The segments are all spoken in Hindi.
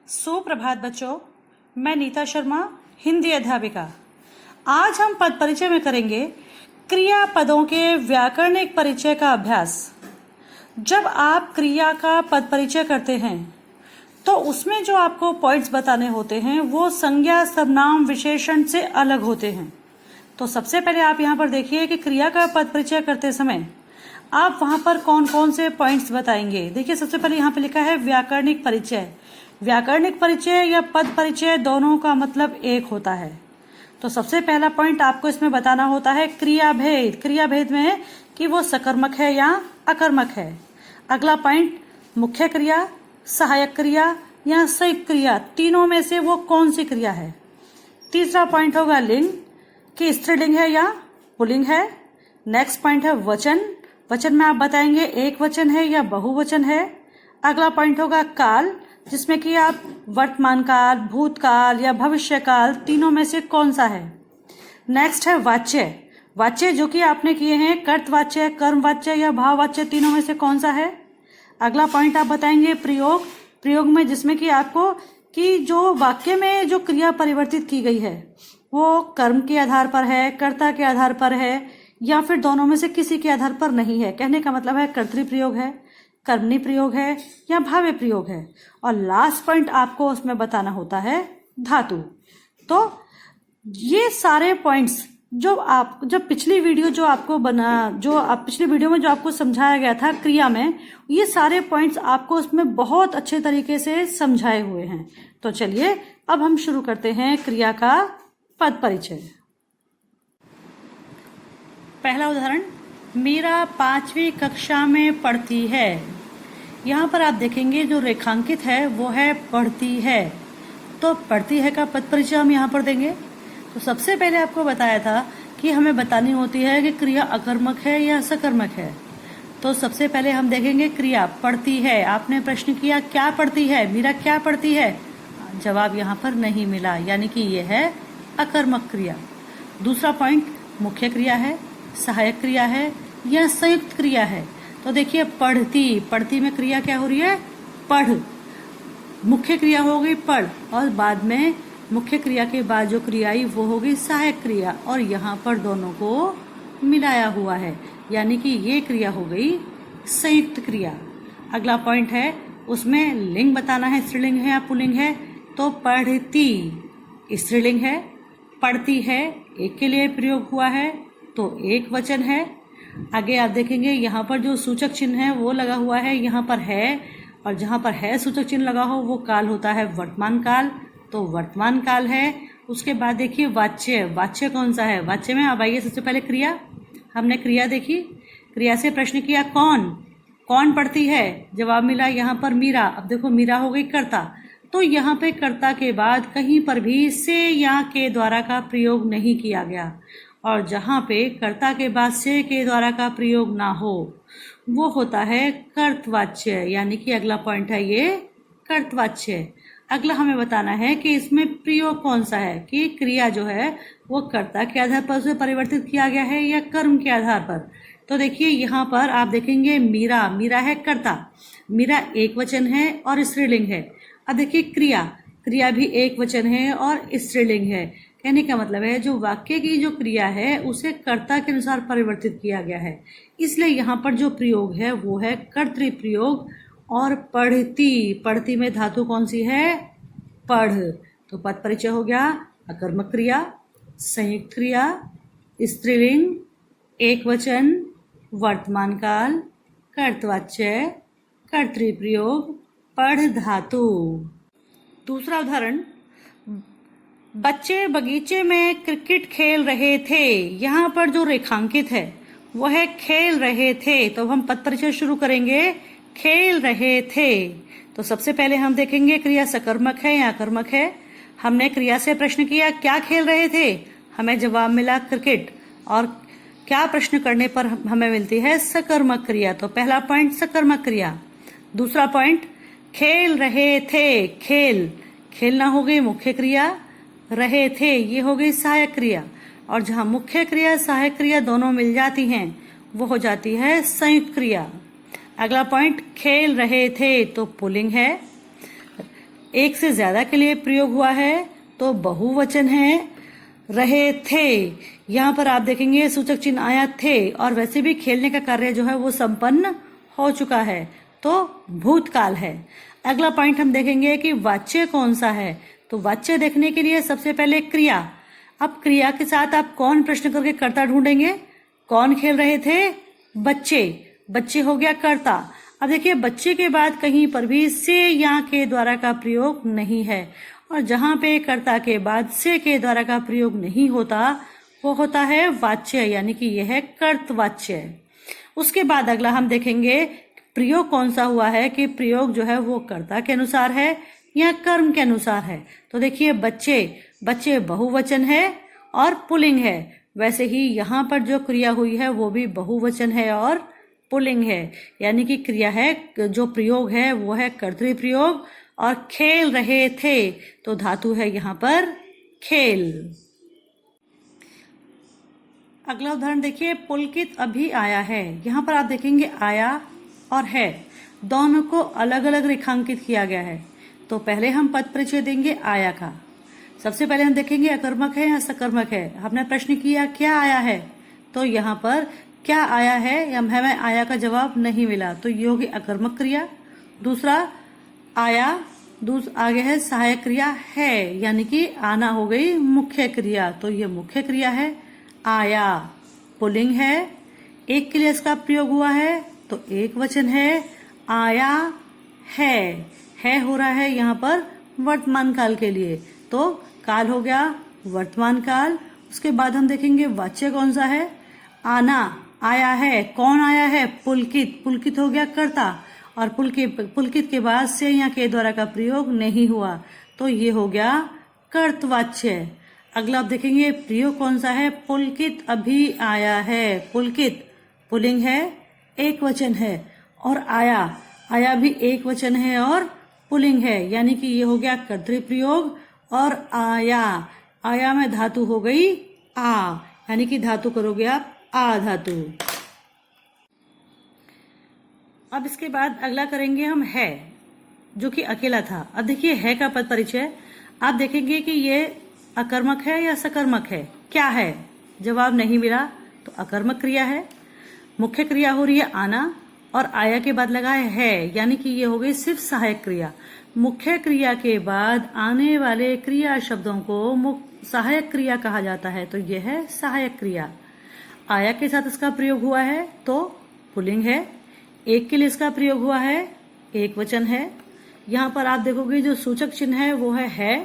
सुप्रभात बच्चों, मैं नीता शर्मा, हिंदी अध्यापिका। आज हम पद परिचय में करेंगे क्रियापदों के व्याकरणिक परिचय का अभ्यास। जब आप क्रिया का पद परिचय करते हैं तो उसमें जो आपको पॉइंट्स बताने होते हैं वो संज्ञा, सर्वनाम, विशेषण से अलग होते हैं। तो सबसे पहले आप यहाँ पर देखिए कि क्रिया का पद परिचय करते समय आप वहां पर कौन कौन से पॉइंट्स बताएंगे। देखिए, सबसे पहले यहाँ पे लिखा है व्याकरणिक परिचय। व्याकरणिक परिचय या पद परिचय दोनों का मतलब एक होता है। तो सबसे पहला पॉइंट आपको इसमें बताना होता है क्रिया भेद। क्रिया भेद में कि वो सकर्मक है या अकर्मक है। अगला पॉइंट मुख्य क्रिया, सहायक क्रिया या संयुक्त क्रिया, तीनों में से वो कौन सी क्रिया है। तीसरा पॉइंट होगा लिंग, कि स्त्रीलिंग है या पुल्लिंग है। नेक्स्ट पॉइंट है वचन। वचन में आप बताएंगे एक वचन है या बहुवचन है। अगला पॉइंट होगा काल, जिसमें कि आप वर्तमान काल, भूतकाल या भविष्य काल, तीनों में से कौन सा है। नेक्स्ट है वाच्य। वाच्य जो कि आपने किए हैं कर्तवाच्य, कर्मवाच्य या भाववाच्य, तीनों में से कौन सा है। अगला पॉइंट आप बताएंगे प्रयोग। प्रयोग में जिसमें कि आपको कि जो वाक्य में जो क्रिया परिवर्तित की गई है वो कर्म के आधार पर है, कर्ता के आधार पर है, या फिर दोनों में से किसी के आधार पर नहीं है। कहने का मतलब है कर्तृ प्रयोग है, कर्मणी प्रयोग है या भाव्य प्रयोग है। और लास्ट पॉइंट आपको उसमें बताना होता है धातु। तो ये सारे पॉइंट्स जब पिछली वीडियो पिछली वीडियो में जो आपको समझाया गया था क्रिया में, ये सारे पॉइंट्स आपको उसमें बहुत अच्छे तरीके से समझाए हुए हैं। तो चलिए अब हम शुरू करते हैं क्रिया का पद परिचय। पहला उदाहरण, मीरा 5वीं कक्षा में पढ़ती है। यहाँ पर आप देखेंगे जो रेखांकित है वो है पढ़ती है। तो पढ़ती है का पद परिचय हम यहाँ पर देंगे। तो सबसे पहले आपको बताया था कि हमें बतानी होती है कि क्रिया अकर्मक है या सकर्मक है। तो सबसे पहले हम देखेंगे क्रिया पढ़ती है। आपने प्रश्न किया क्या पढ़ती है, मीरा क्या पढ़ती है, जवाब यहाँ पर नहीं मिला, यानी कि ये है अकर्मक क्रिया। दूसरा पॉइंट मुख्य क्रिया है, सहायक क्रिया है या संयुक्त क्रिया है। तो देखिए पढ़ती, पढ़ती में क्रिया क्या हो रही है, पढ़। मुख्य क्रिया हो गई पढ़, और बाद में मुख्य क्रिया के बाद जो क्रिया आई वो हो गई सहायक क्रिया, और यहाँ पर दोनों को मिलाया हुआ है, यानी कि ये क्रिया हो गई संयुक्त क्रिया। अगला पॉइंट है उसमें लिंग बताना है, स्त्रीलिंग है या पुल्लिंग है। तो पढ़ती स्त्रीलिंग है, पढ़ती है एक के लिए प्रयोग हुआ है तो एक वचन है। आगे आप देखेंगे यहाँ पर जो सूचक चिन्ह है वो लगा हुआ है, यहाँ पर है, और जहाँ पर है सूचक चिन्ह लगा हो वो काल होता है वर्तमान काल, तो वर्तमान काल है। उसके बाद देखिए वाच्य। वाच्य कौन सा है, वाच्य में अब आइए सबसे पहले क्रिया। हमने क्रिया देखी, क्रिया से प्रश्न किया कौन पढ़ती है, जवाब मिला यहाँ पर मीरा। अब देखो मीरा हो गई कर्ता, तो यहाँ पे कर्ता के बाद कहीं पर भी से या के द्वारा का प्रयोग नहीं किया गया, और जहाँ पे कर्ता के बाद से के द्वारा का प्रयोग ना हो वो होता है कर्तवाच्य, यानी कि अगला पॉइंट है ये कर्तवाच्य। अगला हमें बताना है कि इसमें प्रयोग कौन सा है, कि क्रिया जो है वो कर्ता के आधार पर उसे परिवर्तित किया गया है या कर्म के आधार पर। तो देखिए यहाँ पर आप देखेंगे मीरा, मीरा है कर्ता, मीरा एक वचन है और स्त्रीलिंग है। अब देखिए क्रिया भी एक वचन है और स्त्रीलिंग है। कहने का मतलब है जो वाक्य की जो क्रिया है उसे कर्ता के अनुसार परिवर्तित किया गया है, इसलिए यहाँ पर जो प्रयोग है वो है कर्तृ प्रयोग। और पढ़ती में धातु कौन सी है, पढ़। तो पद परिचय हो गया अकर्मक क्रिया, संयुक्त क्रिया, स्त्रीलिंग, एक वचन, वर्तमान काल, कर्तवाच्य, कर्तृ प्रयोग, पढ़ धातु। दूसरा उदाहरण, बच्चे बगीचे में क्रिकेट खेल रहे थे। यहाँ पर जो रेखांकित है वो है खेल रहे थे। तो हम पद परिचय शुरू करेंगे खेल रहे थे। तो सबसे पहले हम देखेंगे क्रिया सकर्मक है या अकर्मक है। हमने क्रिया से प्रश्न किया क्या खेल रहे थे, हमें जवाब मिला क्रिकेट, और क्या प्रश्न करने पर हमें मिलती है सकर्मक क्रिया। तो पहला पॉइंट सकर्मक क्रिया। दूसरा पॉइंट खेल रहे थे, खेलना हो गई मुख्य क्रिया, रहे थे ये हो गई सहायक क्रिया, और जहां मुख्य क्रिया सहायक क्रिया दोनों मिल जाती हैं वो हो जाती है संयुक्त क्रिया। अगला पॉइंट खेल रहे थे, तो पुल्लिंग है। एक से ज्यादा के लिए प्रयोग हुआ है तो बहुवचन है। रहे थे, यहाँ पर आप देखेंगे सूचक चिन्ह आया थे, और वैसे भी खेलने का कार्य जो है वो संपन्न हो चुका है तो भूतकाल है। अगला पॉइंट हम देखेंगे कि वाच्य कौन सा है। तो वाच्य देखने के लिए सबसे पहले क्रिया। अब क्रिया के साथ आप कौन प्रश्न करके कर्ता ढूंढेंगे। कौन खेल रहे थे, बच्चे, बच्चे हो गया कर्ता। अब देखिए बच्चे के बाद कहीं पर भी से या के द्वारा का प्रयोग नहीं है, और जहां पे कर्ता के बाद से के द्वारा का प्रयोग नहीं होता वो होता है वाच्य, यानी कि यह है कर्तवाच्य। उसके बाद अगला हम देखेंगे प्रयोग कौन सा हुआ है कि प्रयोग जो है वो कर्ता के अनुसार है या कर्म के अनुसार है। तो देखिए बच्चे, बच्चे बहुवचन है और पुल्लिंग है। वैसे ही यहाँ पर जो क्रिया हुई है वो भी बहुवचन है और पुल्लिंग है, यानी कि क्रिया है, जो प्रयोग है वो है कर्तृ प्रयोग। और खेल रहे थे तो धातु है यहाँ पर खेल। अगला उदाहरण देखिए, पुलकित अभी आया है। यहाँ पर आप देखेंगे आया और है दोनों को अलग अलग रेखांकित किया गया है। तो पहले हम पद परिचय देंगे आया का। सबसे पहले हम देखेंगे अकर्मक है या सकर्मक है। हमने प्रश्न किया क्या आया है, तो यहाँ पर क्या आया है या हमें आया का जवाब नहीं मिला, तो ये होगी अकर्मक क्रिया। दूसरा आया, आगे है सहायक क्रिया है, यानी कि आना हो गई मुख्य क्रिया, तो ये मुख्य क्रिया है। आया पुल्लिंग है, एक के लिए इसका प्रयोग हुआ है तो एक वचन है। आया है हो रहा है यहाँ पर वर्तमान काल के लिए, तो काल हो गया वर्तमान काल। उसके बाद हम देखेंगे वाच्य कौन सा है। आना, आया है, कौन आया है, पुलकित, पुलकित हो गया कर्ता, और पुलकित के बाद से या के द्वारा का प्रयोग नहीं हुआ, तो ये हो गया कर्तवाच्य। अगला आप देखेंगे प्रयोग कौन सा है। पुलकित अभी आया है, पुलकित पुल्लिंग है, एक वचन है, और आया, आया भी एक वचन है और पुल्लिंग है, यानी कि ये हो गया कर्तृ प्रयोग। और आया, आया में धातु हो गई आ, यानी कि धातु करोगे आप आ धातु। अब इसके बाद अगला करेंगे हम है, जो कि अकेला था। अब देखिए है का पद परिचय, आप देखेंगे कि ये अकर्मक है या सकर्मक है। क्या है, जवाब नहीं मिला तो अकर्मक क्रिया है। मुख्य क्रिया हो रही है आना, और आया के बाद लगा है, यानी कि ये हो गई सिर्फ सहायक क्रिया। मुख्य क्रिया के बाद आने वाले क्रिया शब्दों को सहायक क्रिया कहा जाता है, तो यह है सहायक क्रिया। आया के साथ इसका प्रयोग हुआ है तो पुल्लिंग है, एक के लिए इसका प्रयोग हुआ है, एक वचन है। यहाँ पर आप देखोगे जो सूचक चिन्ह है वो है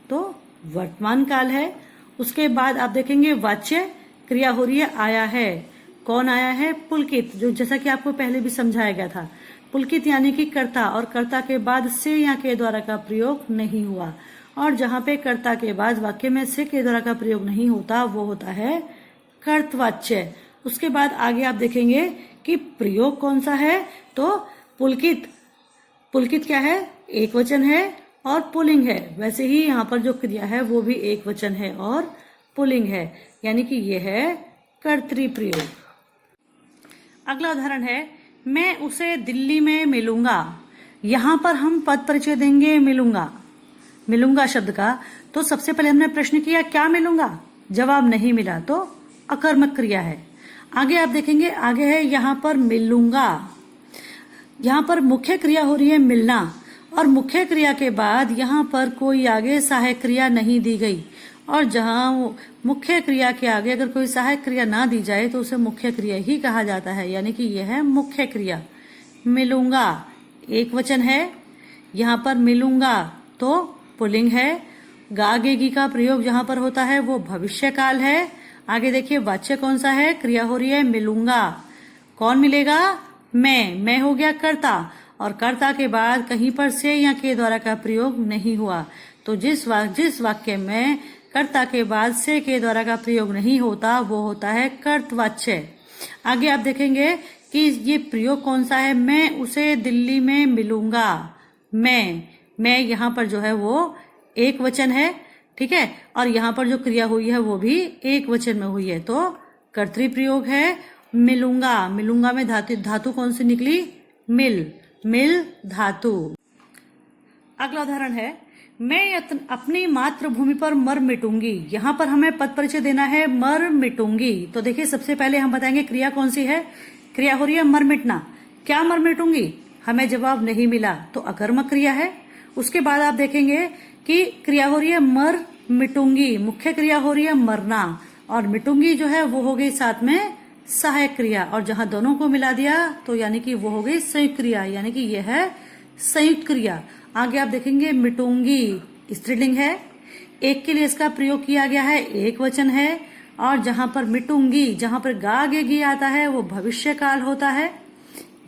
तो वर्तमान काल है। उसके बाद आप देखेंगे वाच्य क्रिया हो रही है आया है। कौन आया है, पुलकित, जो जैसा कि आपको पहले भी समझाया गया था। पुलकित यानी कि कर्ता, और कर्ता के बाद से या के द्वारा का प्रयोग नहीं हुआ, और जहां पे कर्ता के बाद वाक्य में से के द्वारा का प्रयोग नहीं होता वो होता है कर्तवाच्य। उसके बाद आगे आप देखेंगे कि प्रयोग कौन सा है, तो पुलकित, पुलकित क्या है, एक वचन है और पुल्लिंग है। वैसे ही यहाँ पर जो क्रिया है वो भी एक वचन है और पुल्लिंग है, यानी कि यह है कर्तृ प्रयोग। अगला उदाहरण है मैं उसे दिल्ली में मिलूंगा। यहाँ पर हम पद परिचय देंगे मिलूंगा, मिलूंगा शब्द का। तो सबसे पहले हमने प्रश्न किया क्या मिलूंगा, जवाब नहीं मिला तो अकर्मक क्रिया है। आगे आप देखेंगे आगे है यहाँ पर मिलूंगा। यहाँ पर मुख्य क्रिया हो रही है मिलना, और मुख्य क्रिया के बाद यहाँ पर कोई आगे सहायक क्रिया नहीं दी गई, और जहाँ मुख्य क्रिया के आगे अगर कोई सहायक क्रिया ना दी जाए तो उसे मुख्य क्रिया ही कहा जाता है, यानी कि यह है मुख्य क्रिया। मिलूंगा एक वचन है, यहाँ पर मिलूंगा तो पुल्लिंग है। गागेगी का प्रयोग जहाँ पर होता है वो भविष्य काल है। आगे देखिए वाच्य कौन सा है, क्रिया हो रही है मिलूंगा। कौन मिलेगा, मैं हो गया कर्ता, और कर्ता के बाद कहीं पर से या के द्वारा का प्रयोग नहीं हुआ, तो जिस वाक्य में कर्ता के बाद से के द्वारा का प्रयोग नहीं होता वो होता है कर्तवाच्य। आगे आप देखेंगे कि ये प्रयोग कौन सा है, मैं उसे दिल्ली में मिलूंगा। मैं यहाँ पर जो है वो एक वचन है, ठीक है, और यहाँ पर जो क्रिया हुई है वो भी एक वचन में हुई है, तो कर्तृ प्रयोग है मिलूंगा। मिलूंगा में धातु कौन सी निकली, मिल धातु। अगला उदाहरण है, मैं अपनी मातृभूमि पर मर मिटूंगी। यहाँ पर हमें पद परिचय देना है मर मिटूंगी। तो देखिए सबसे पहले हम बताएंगे क्रिया कौन सी है। क्रिया हो रही है मर मिटना। क्या मर मिटूंगी, हमें जवाब नहीं मिला तो अकर्मक क्रिया है। उसके बाद आप देखेंगे कि क्रिया हो रही है मर मिटूंगी, मुख्य क्रिया हो रही है मरना, और मिटूंगी जो है वो हो गई साथ में सहायक क्रिया, और जहां दोनों को मिला दिया तो यानी कि वो हो गई संयुक्त क्रिया, यानी कि यह है संयुक्त क्रिया। आगे आप देखेंगे मिटूंगी स्त्रीलिंग है, एक के लिए इसका प्रयोग किया गया है, एक वचन है, और जहां पर मिटूंगी, जहां पर गा गे गी आता है वो भविष्य काल होता है,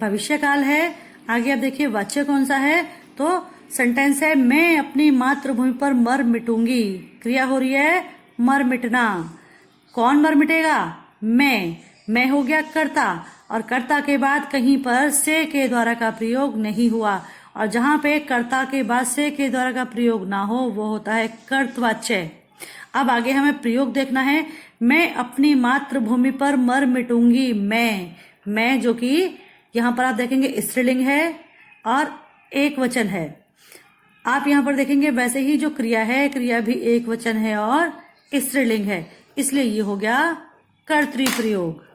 भविष्य काल है। आगे आप देखिए वाच्य कौन सा है, तो सेंटेंस है मैं अपनी मातृभूमि पर मर मिटूंगी। क्रिया हो रही है मर मिटना। कौन मर मिटेगा, मैं हो गया कर्ता, और कर्ता के बाद कहीं पर से के द्वारा का प्रयोग नहीं हुआ, और जहां पे कर्ता के बाद से के द्वारा का प्रयोग ना हो वो होता है कर्तवाच्य। अब आगे हमें प्रयोग देखना है, मैं अपनी मातृभूमि पर मर मिटूंगी। मैं जो कि यहाँ पर आप देखेंगे स्त्रीलिंग है और एक वचन है। आप यहाँ पर देखेंगे वैसे ही जो क्रिया है, क्रिया भी एक वचन है और स्त्रीलिंग है, इसलिए ये हो गया कर्तरी प्रयोग।